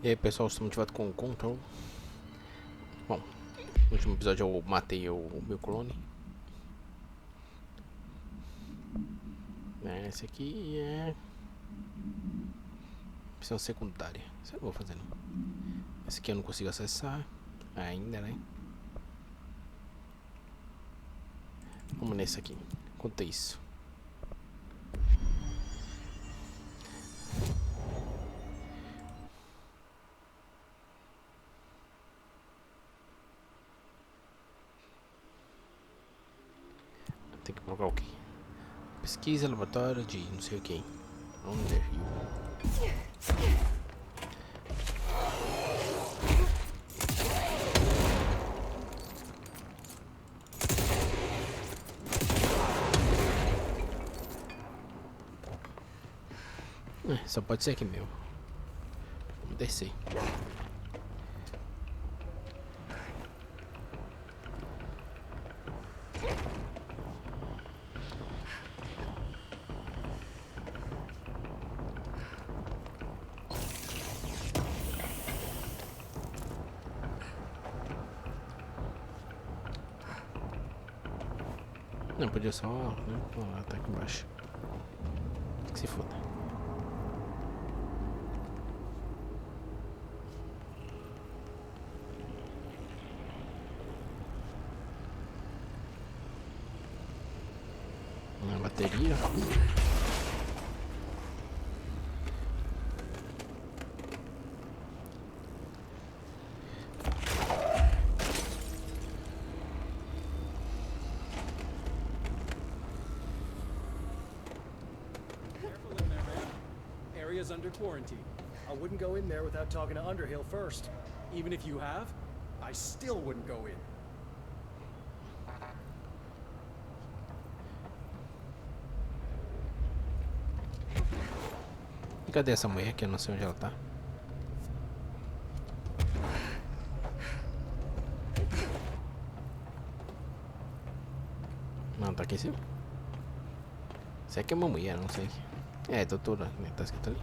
E aí pessoal, estamos de volta com o Control. Bom, no último episódio eu matei o meu clone. Esse aqui é missão secundária. Isso eu vou fazer não. Esse aqui eu não consigo acessar ainda, né? Vamos nesse aqui. Conta isso. Tem que colocar o quê? Pesquisa, laboratório de não sei o que. Underhill. Só pode ser aqui mesmo. Vamos descer. Não, podia só, né? Vamos lá, tá aqui embaixo. Que se foda. Na bateria. Area's under quarantine. I wouldn't go in there without talking to Underhill first. Even if you have, I still wouldn't go in. E cadê essa mulher que eu não sei onde ela tá? Não, tá aqui em cima. Isso aqui é uma mulher, não sei. É, doutora, né? Tá escrito ali.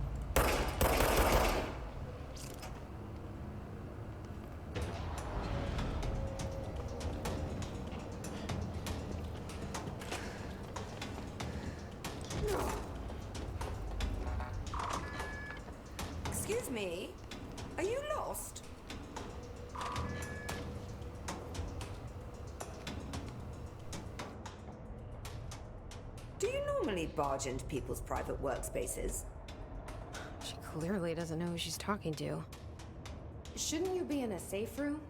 Excuse me, are you lost? Do you normally barge into people's private workspaces? She clearly doesn't know who she's talking to. Shouldn't you be in a safe room?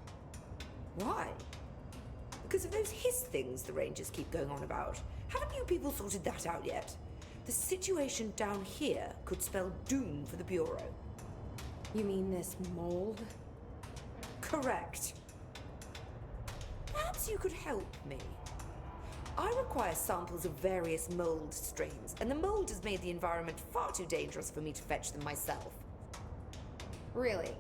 Why? Because of those hiss things the Rangers keep going on about. Haven't you people sorted that out yet? The situation down here could spell doom for the Bureau. You mean this mold? Correct. Perhaps you could help me. I require samples of various mold strains, and the mold has made the environment far too dangerous for me to fetch them myself. Really?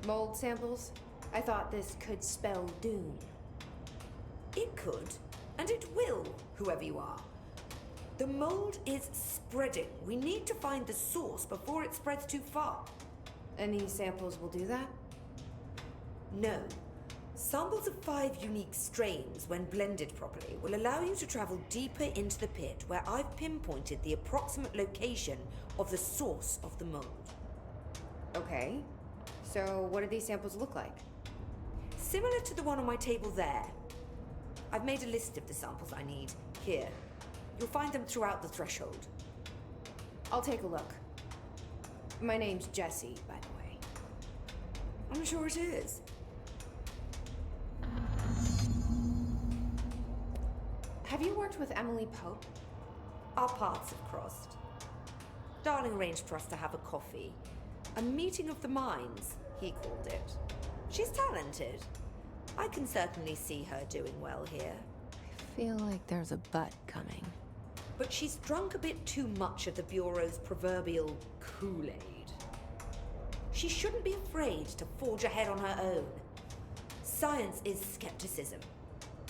Mold samples? I thought this could spell doom. It could, and it will, whoever you are. The mold is spreading. We need to find the source before it spreads too far. And these samples will do that? No. Samples of 5 unique strains, when blended properly, will allow you to travel deeper into the pit, where I've pinpointed the approximate location of the source of the mold. Okay. So what do these samples look like? Similar to the one on my table there. I've made a list of the samples I need. Here. You'll find them throughout the threshold. I'll take a look. My name's Jessie, by the way. I'm sure it is. Have you worked with Emily Pope? Our paths have crossed. Darling arranged for us to have a coffee. A meeting of the minds, he called it. She's talented. I can certainly see her doing well here. I feel like there's a but coming. But she's drunk a bit too much of the Bureau's proverbial Kool-Aid. She shouldn't be afraid to forge ahead on her own. Science is skepticism.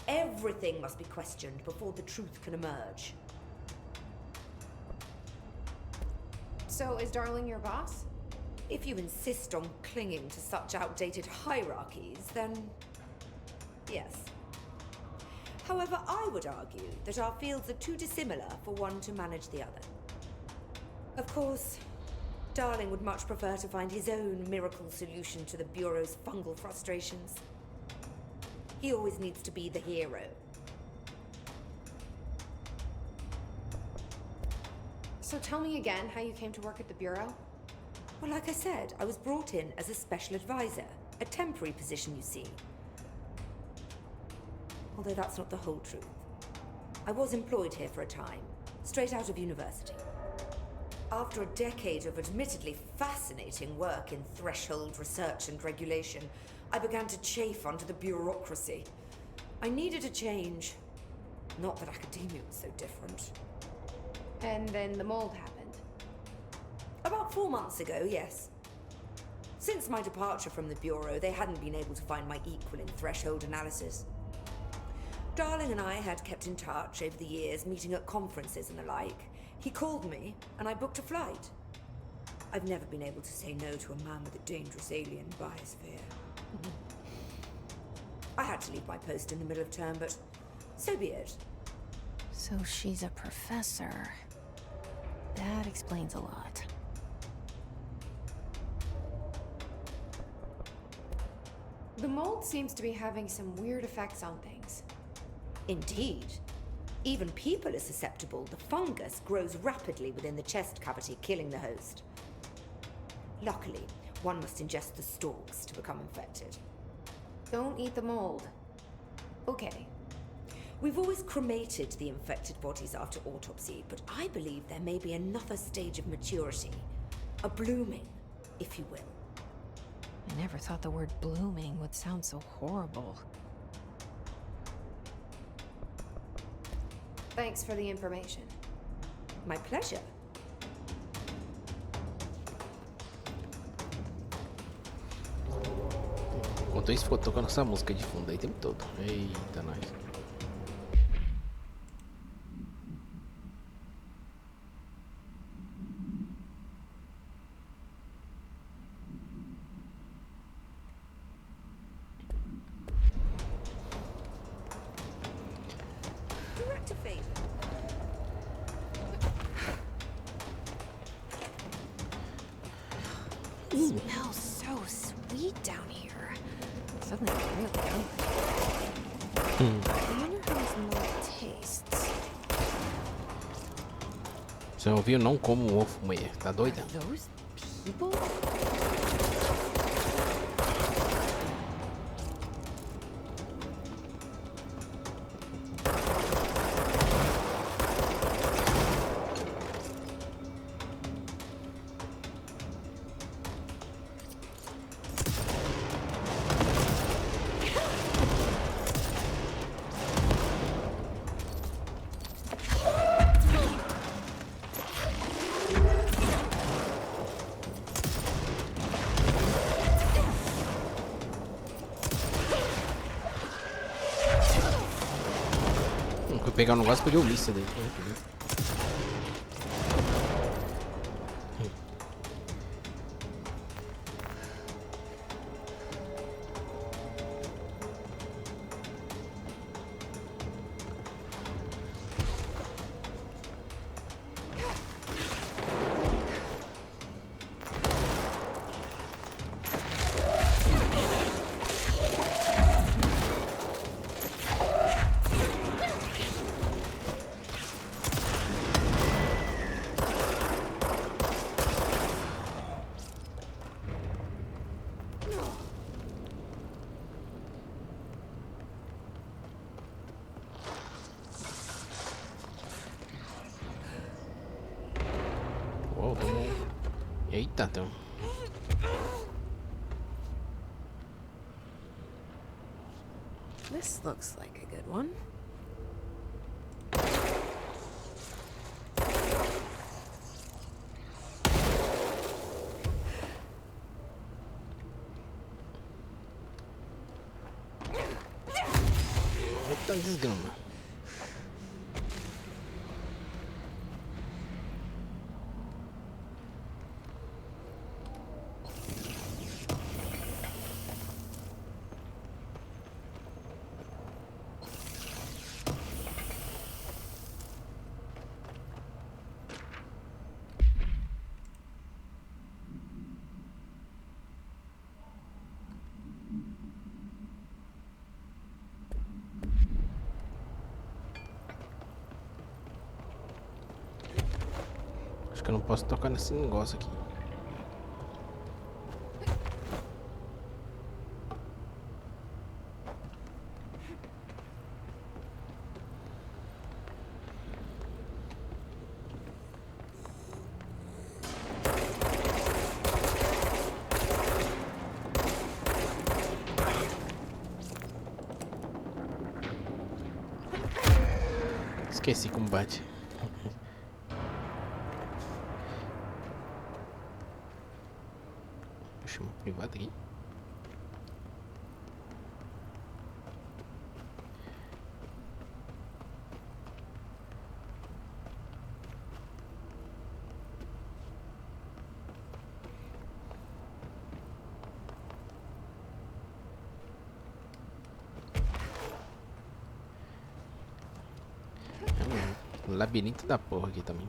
Everything must be questioned before the truth can emerge. So is Darling your boss? If you insist on clinging to such outdated hierarchies, then yes. However, I would argue that our fields are too dissimilar for one to manage the other. Of course, Darling would much prefer to find his own miracle solution to the Bureau's fungal frustrations. He always needs to be the hero. So tell me again how you came to work at the Bureau? Well, like I said, I was brought in as a special advisor. A temporary position, you see. Although that's not the whole truth. I was employed here for a time, straight out of university. After a decade of admittedly fascinating work in threshold research and regulation, I began to chafe under the bureaucracy. I needed a change. Not that academia was so different. And then the mold happened. About 4 months ago, yes. Since my departure from the Bureau, they hadn't been able to find my equal in threshold analysis. Darling and I had kept in touch over the years, meeting at conferences and the like. He called me, and I booked a flight. I've never been able to say no to a man with a dangerous alien biosphere. I had to leave my post in the middle of term, but so be it. So she's a professor. That explains a lot. The mold seems to be having some weird effects on things. Indeed. Even people are susceptible. The fungus grows rapidly within the chest cavity, killing the host. Luckily, one must ingest the stalks to become infected. Don't eat the mold. Okay. We've always cremated the infected bodies after autopsy, but I believe there may be another stage of maturity. A blooming, if you will. I never thought the word blooming would sound so horrible. Thanks for the information. My pleasure. Enquanto isso, ficou tocando essa música de fundo aí o tempo todo. Eita, nós. Direct a favor. It smells so sweet down here. Suddenly I'm really hungry. I wonder how this mold tastes. Você ouviu? Não como um ovo, mulher. Tá doida? Are those people? Fui pegar um negócio e peguei o míssil dele. Uou, tomou. Eita, então. This looks like a good one. Eita, desgrama. que eu não posso tocar nesse negócio aqui. Esqueci como bate. Puxa, uma privada aqui. É um labirinto da porra aqui também.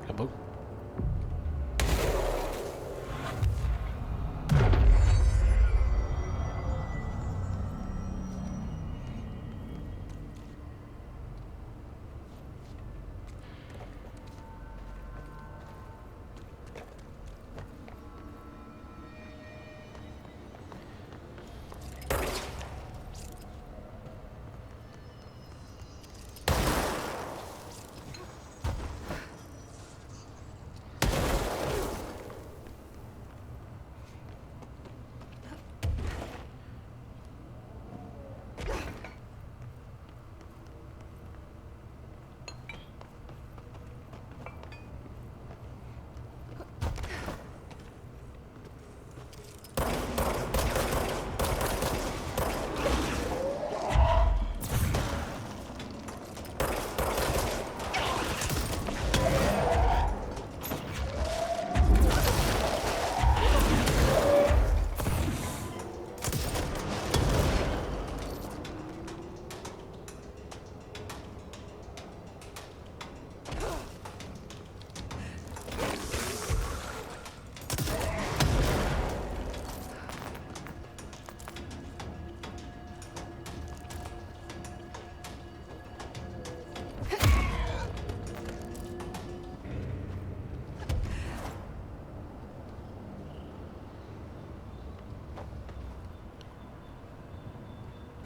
Acabou?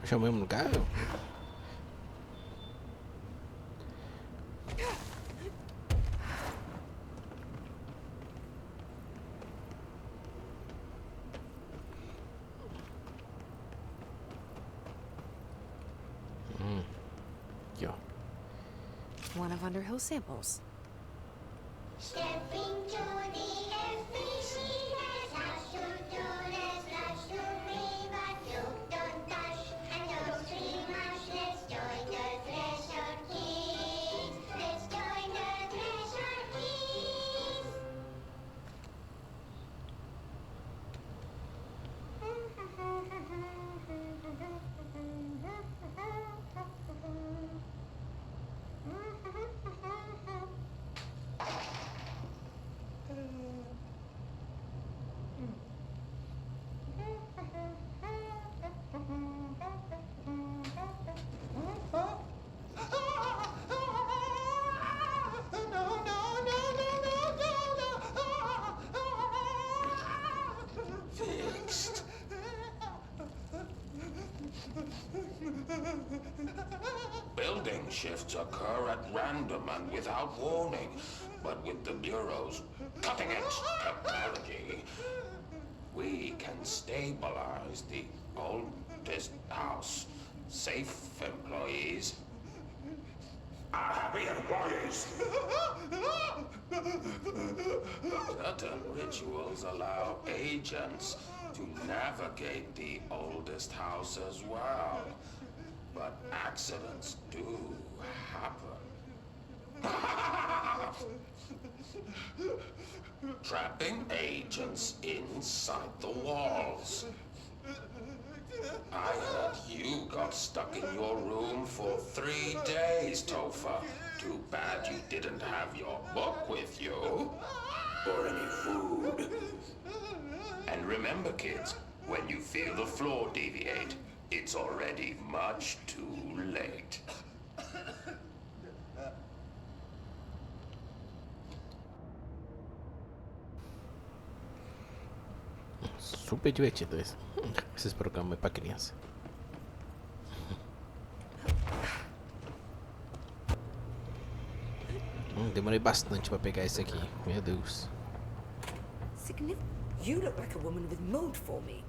Achei o mesmo lugar? Aqui, ó. One of Underhill's samples. Stepping to the FBC, there's lots to do, there's lots to read, but don't touch and don't scream much. Let's join the Thresher Kids. Let's join the Thresher Kids. Fixed. Building shifts occur at random and without warning, but with the Bureau's cutting-edge technology, we can stabilize the oldest house. Safe employees are happy employees. Certain rituals allow agents to navigate the oldest house as well. but accidents do happen. Trapping agents inside the walls. I heard you got stuck in your room for 3 days, Topher. Too bad you didn't have your book with you. Or any food. And remember, kids, when you feel the floor deviate, it's already much too late. Super divertido esse. Esses programas pra criança. Demorei bastante pra pegar esse aqui. Meu Deus. You look like a woman with mold for me.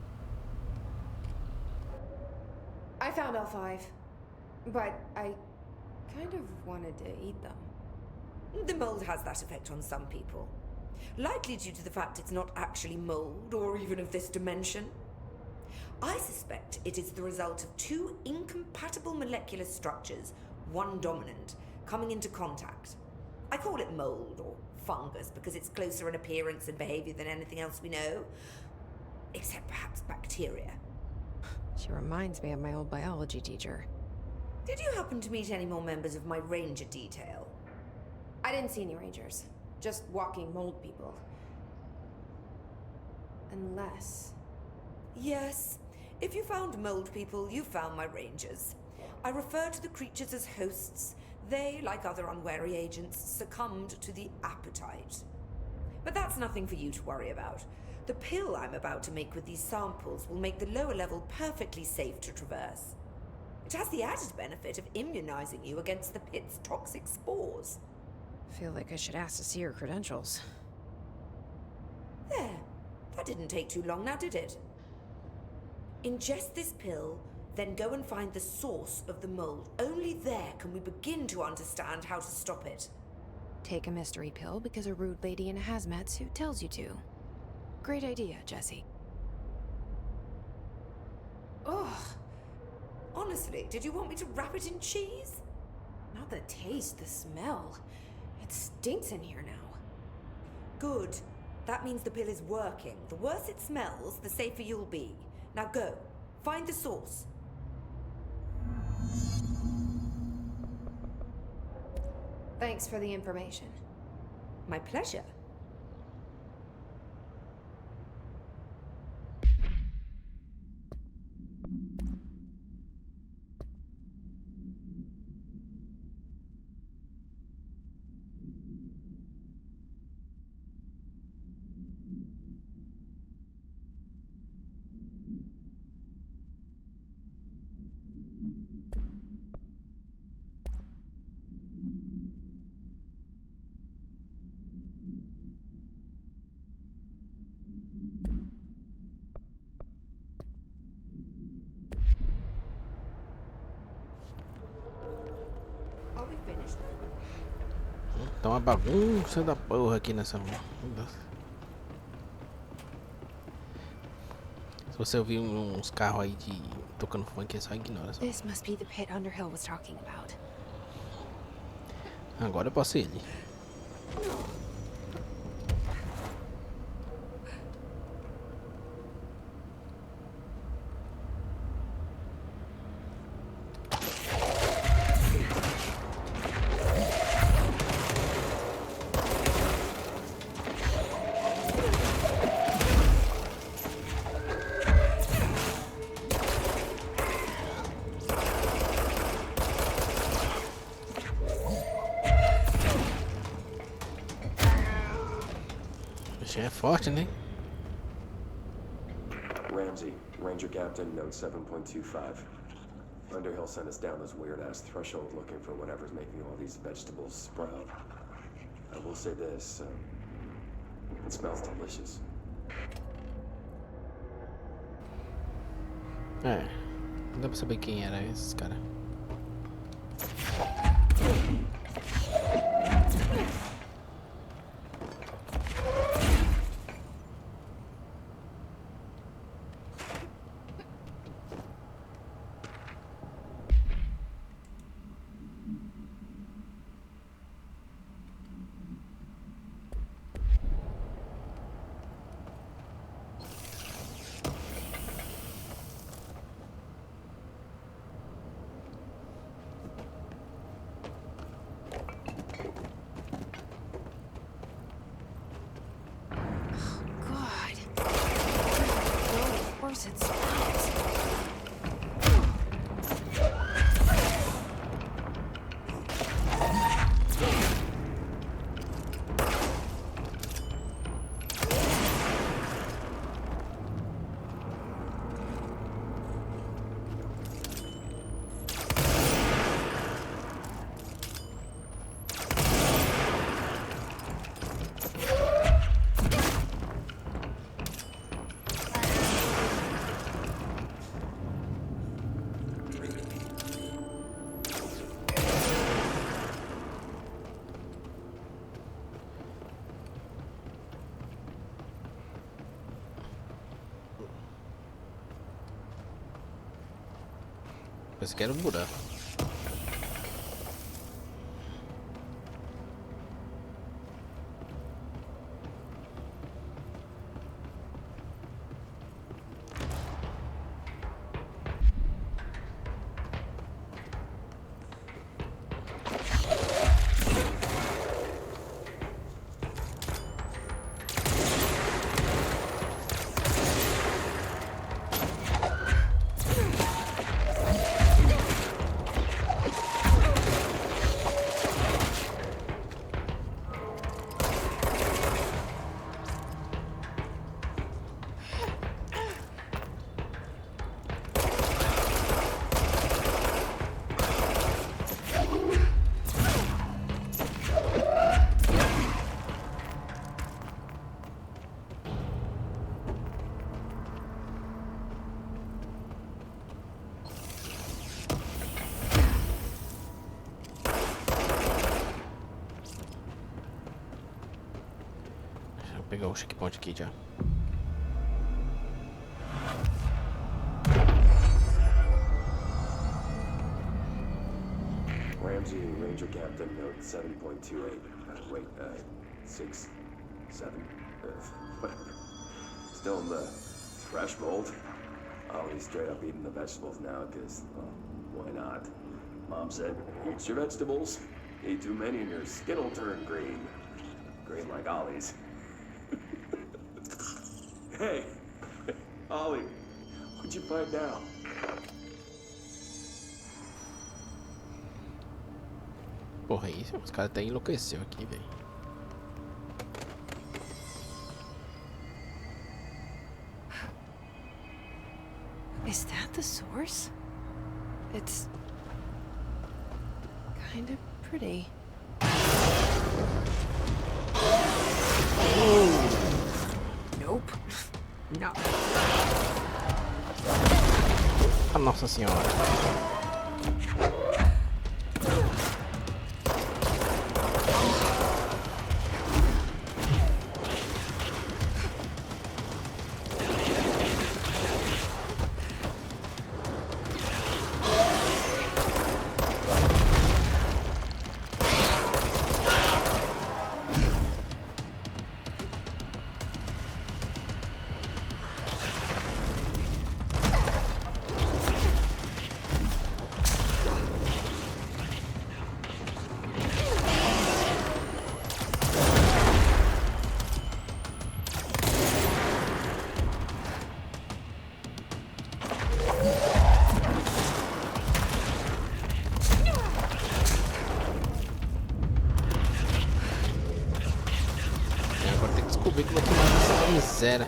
I found all 5, but I kind of wanted to eat them. The mold has that effect on some people. Likely due to the fact it's not actually mold or even of this dimension. I suspect it is the result of 2 incompatible molecular structures, one dominant, coming into contact. I call it mold or fungus because it's closer in appearance and behavior than anything else we know. Except perhaps bacteria. She reminds me of my old biology teacher. Did you happen to meet any more members of my ranger detail? I didn't see any rangers. Just walking mold people. Unless... Yes. If you found mold people, you found my rangers. I refer to the creatures as hosts. They, like other unwary agents, succumbed to the appetite. But that's nothing for you to worry about. The pill I'm about to make with these samples will make the lower level perfectly safe to traverse. It has the added benefit of immunizing you against the pit's toxic spores. Feel like I should ask to see her credentials. There. That didn't take too long now, did it? Ingest this pill, then go and find the source of the mold. Only there can we begin to understand how to stop it. Take a mystery pill because a rude lady in a hazmat suit tells you to. Great idea, Jesse. Ugh. Honestly, did you want me to wrap it in cheese? Not the taste, the smell. It stinks in here now. Good. That means the pill is working. The worse it smells, the safer you'll be. Now go. Find the source. Thanks for the information. My pleasure. Are we finished? Tá uma bagunça da porra aqui nessa. Se você ouvir uns carros aí de tocando funk, é só ignora. Só. This must be the pit Underhill was talking about. Agora eu posso ir ali. É forte, né? Ramsey, Ranger Captain, note 7.25. Underhill sent us down this weird-ass threshold looking for whatever's making all these vegetables sprout. I will say this, it smells delicious. É, não dá pra saber quem era esses caras. Pensei que era um buraco. Deixa eu pegar o checkpoint aqui já. Ramsey, Ranger Captain, note 7.28. Wait, 6, 7, whatever. Still in the threshold. Ollie's straight up eating the vegetables now, because, well, why not? Mom said, eat your vegetables. Eat too many and your skin will turn green. Green like Ollie's. Hey, Ollie, what'd you find now? Porra, isso, os caras até enlouqueceu aqui, velho. Is that the source? It's kind of pretty. Nope. No. Ah, Nossa Senhora. Agora tem que descobrir como é que mata essa miséria.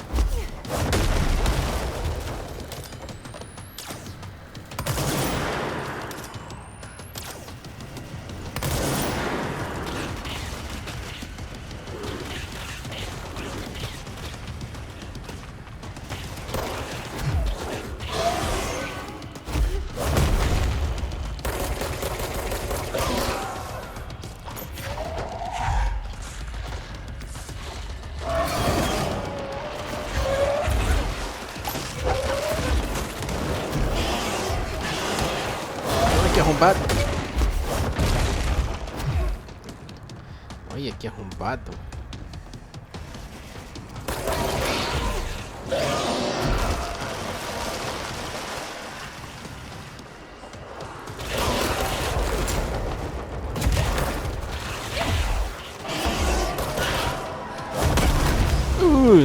Que arrombado. Olha que arrombado.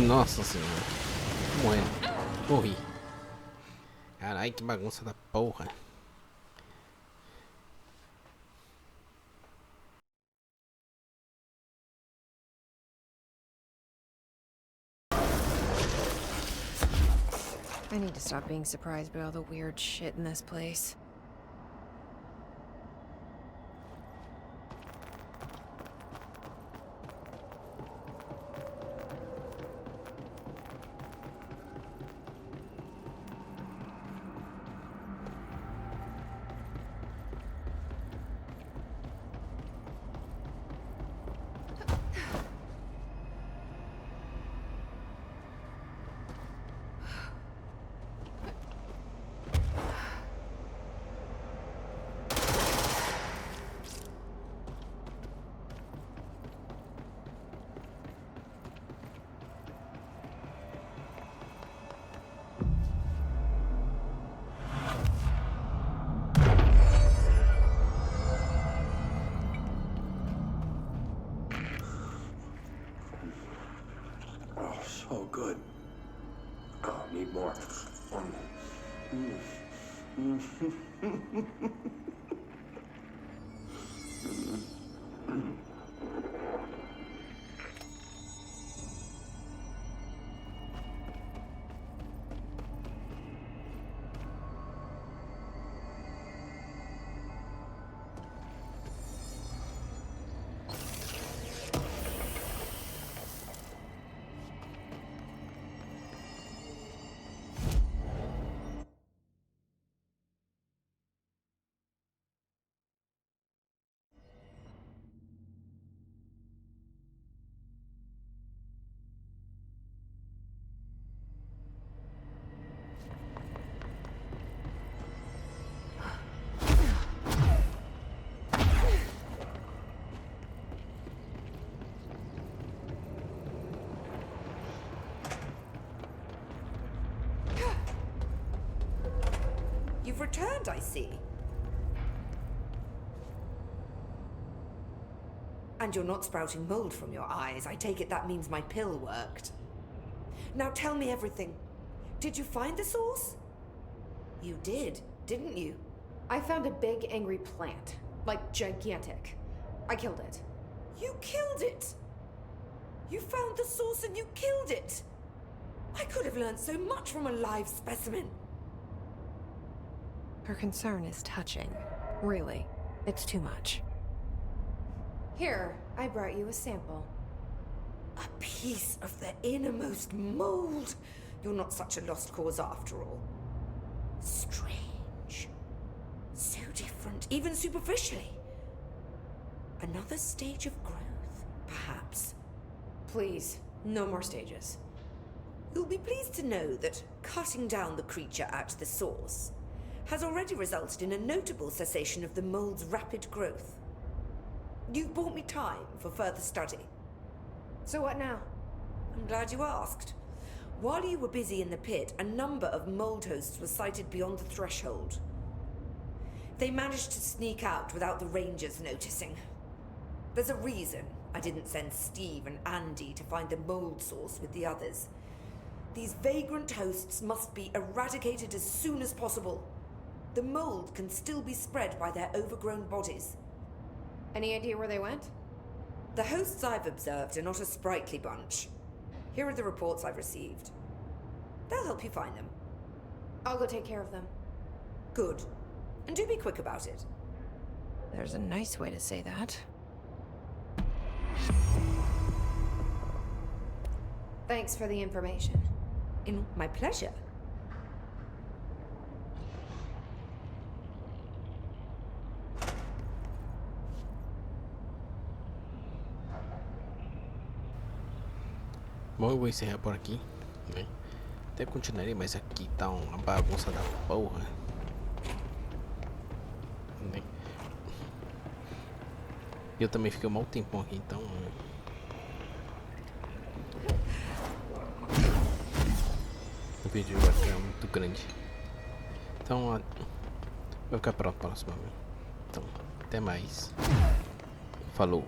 Nossa Senhora. Morrendo. Morri. Caralho, que bagunça da porra. I need to stop being surprised by all the weird shit in this place. Oh, good. Oh, need more. You've returned, I see. And you're not sprouting mold from your eyes. I take it that means my pill worked. Now tell me everything. Did you find the source? You did, didn't you? I found a big, angry plant. Like, gigantic. I killed it. You killed it! You found the source and you killed it! I could have learned so much from a live specimen. Her concern is touching. Really, it's too much. Here, I brought you a sample. A piece of the innermost mold. You're not such a lost cause after all. Strange. So different, even superficially. Another stage of growth, perhaps. Please, no more stages. You'll be pleased to know that cutting down the creature at the source has already resulted in a notable cessation of the mold's rapid growth. You've bought me time for further study. So what now? I'm glad you asked. While you were busy in the pit, a number of mold hosts were sighted beyond the threshold. They managed to sneak out without the rangers noticing. There's a reason I didn't send Steve and Andy to find the mold source with the others. These vagrant hosts must be eradicated as soon as possible. The mold can still be spread by their overgrown bodies. Any idea where they went? The hosts I've observed are not a sprightly bunch. Here are the reports I've received. They'll help you find them. I'll go take care of them. Good. And do be quick about it. There's a nice way to say that. Thanks for the information. My pleasure. Bom, eu vou encerrar por aqui, né? Até continuaria, mas aqui tá uma bagunça da porra, né? Eu também fiquei um mau tempão aqui, então o vídeo vai ficar muito grande. Então vai ficar para a próxima. Então, até mais. Falou.